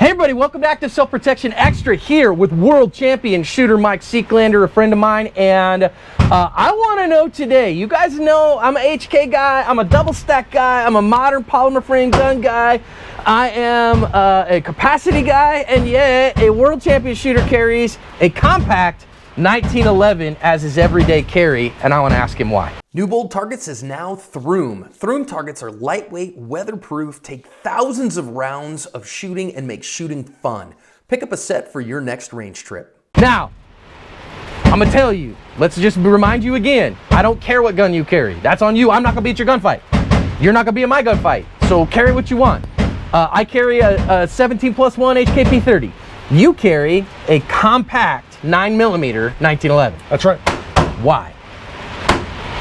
Hey everybody, welcome back to Self Protection Extra here with world champion shooter Mike Seeklander, a friend of mine, and I want to know today, you guys know I'm an HK guy, I'm a double stack guy, I'm a modern polymer frame gun guy, I am a capacity guy, and yeah, a world champion shooter carries a compact 1911 as his everyday carry, and I want to ask him why. New Bold Targets is now Throom. Throom targets are lightweight, weatherproof, take thousands of rounds of shooting and make shooting fun. Pick up a set for your next range trip. Now, I'm gonna tell you, let's just remind you again, I don't care what gun you carry. That's on you. I'm not gonna be at your gunfight. You're not gonna be in my gunfight. So carry what you want. I carry a 17+1 HKP30. You carry a compact 9mm 1911. That's right. Why?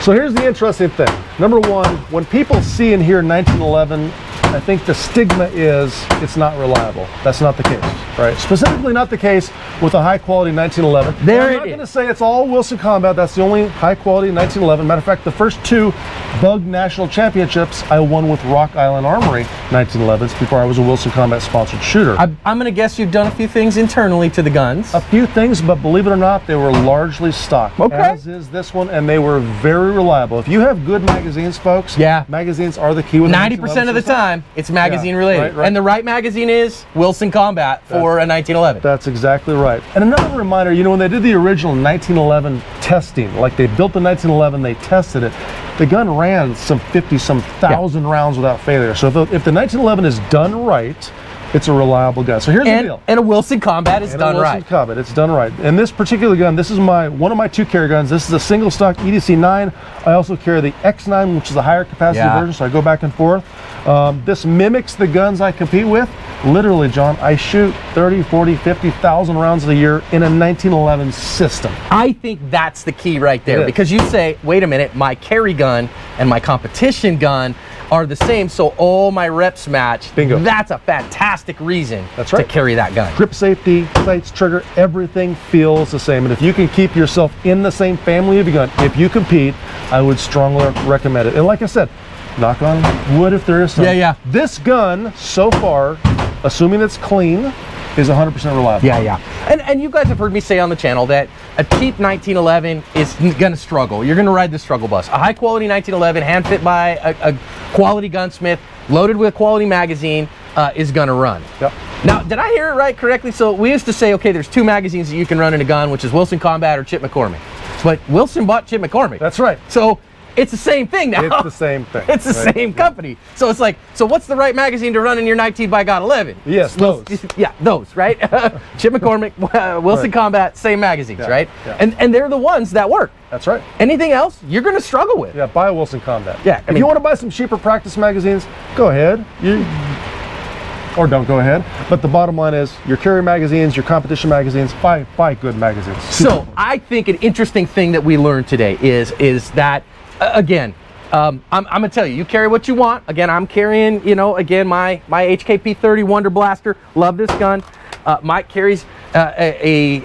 So here's the interesting thing. Number one, when people see and hear 1911, I think the stigma is it's not reliable. That's not the case, right? Specifically not the case with a high quality 1911. I'm not going to say it's all Wilson Combat. That's the only high quality 1911. Matter of fact, the first two Bug National Championships I won with Rock Island Armory 1911s before I was a Wilson Combat sponsored shooter. I'm going to guess you've done a few things internally to the guns. A few things, but believe it or not, they were largely stock. Okay. As is this one, and they were very reliable. If you have good magazines, folks, yeah, magazines are the key with 90% of the time. It's magazine related. Right. And the right magazine is Wilson Combat for a 1911. That's exactly right. And another reminder, you know, when they did the original 1911 testing, like they built the 1911, they tested it, the gun ran some 50-some thousand rounds without failure. So if the 1911 is done right, it's a reliable gun. So here's the deal. And a Wilson Combat is done right. Wilson Combat, it's done right. And this particular gun, this is one of my two carry guns. This is a single stock EDC 9. I also carry the X9, which is a higher capacity version, so I go back and forth. This mimics the guns I compete with. Literally, John, I shoot 30, 40, 50,000 rounds a year in a 1911 system. I think that's the key right there, because you say, wait a minute, my carry gun and my competition gun are the same, so all my reps match. Bingo. That's a fantastic reason to carry that gun. Grip safety, sights, trigger, everything feels the same. And if you can keep yourself in the same family of your gun, if you compete, I would strongly recommend it. And like I said, knock on wood if there is some. This gun, so far, assuming it's clean, is 100% reliable. And you guys have heard me say on the channel that a cheap 1911 is gonna struggle. You're gonna ride the struggle bus. A high quality 1911, hand fit by a quality gunsmith, loaded with a quality magazine, is gonna run. Now, did I hear it right correctly? So we used to say, okay, there's two magazines that you can run in a gun, which is Wilson Combat or Chip McCormick. But Wilson bought Chip McCormick. That's right. So it's the same thing now. It's the same thing. It's the same company. So it's like, so what's the right magazine to run in your 19 by God 11? Yes, those. Yeah, those, right? Chip McCormick, Wilson Combat, same magazines, right? And they're the ones that work. That's right. Anything else, you're going to struggle with. Yeah, buy a Wilson Combat. Yeah. If you want to buy some cheaper practice magazines, go ahead. Or don't go ahead. But the bottom line is, your carry magazines, your competition magazines, buy good magazines. So I think an interesting thing that we learned today is that, again, I'm gonna tell you, you carry what you want. Again, I'm carrying, you know, again, my HKP30 Wonder Blaster. Love this gun. Mike carries a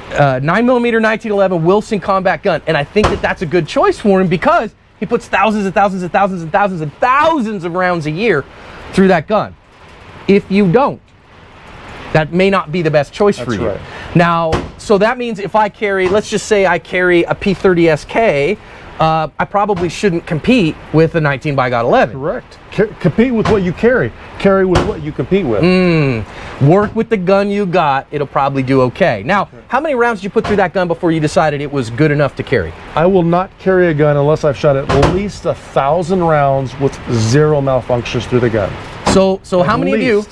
9mm 1911 Wilson Combat gun, and I think that that's a good choice for him because he puts thousands and thousands and thousands and thousands and thousands of rounds a year through that gun. If you don't, that may not be the best choice for you. Now, so that means if I carry, let's just say I carry a P30 SK, I probably shouldn't compete with a 19 by God 11. Correct. Compete with what you carry. Carry with what you compete with. Work with the gun you got, it'll probably do okay. Now, how many rounds did you put through that gun before you decided it was good enough to carry? I will not carry a gun unless I've shot at least 1,000 rounds with 0 malfunctions through the gun. So how many of you,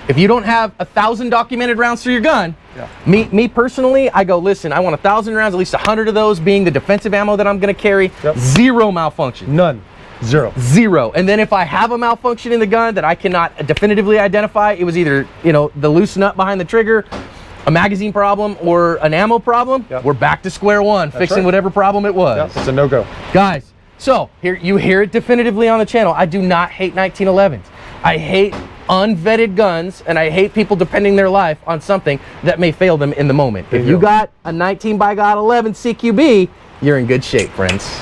if you don't have 1,000 documented rounds through your gun, me personally, I go, listen, I want 1,000 rounds, at least 100 of those being the defensive ammo that I'm going to carry. 0 malfunction. None. 0. 0. And then if I have a malfunction in the gun that I cannot definitively identify, it was either, you know, the loose nut behind the trigger, a magazine problem, or an ammo problem, we're back to square one, fixing whatever problem it was. It's a no-go. Guys, so here you hear it definitively on the channel. I do not hate 1911s. I hate unvetted guns, and I hate people depending their life on something that may fail them in the moment. If you got a 19 by God 11 CQB, you're in good shape, friends.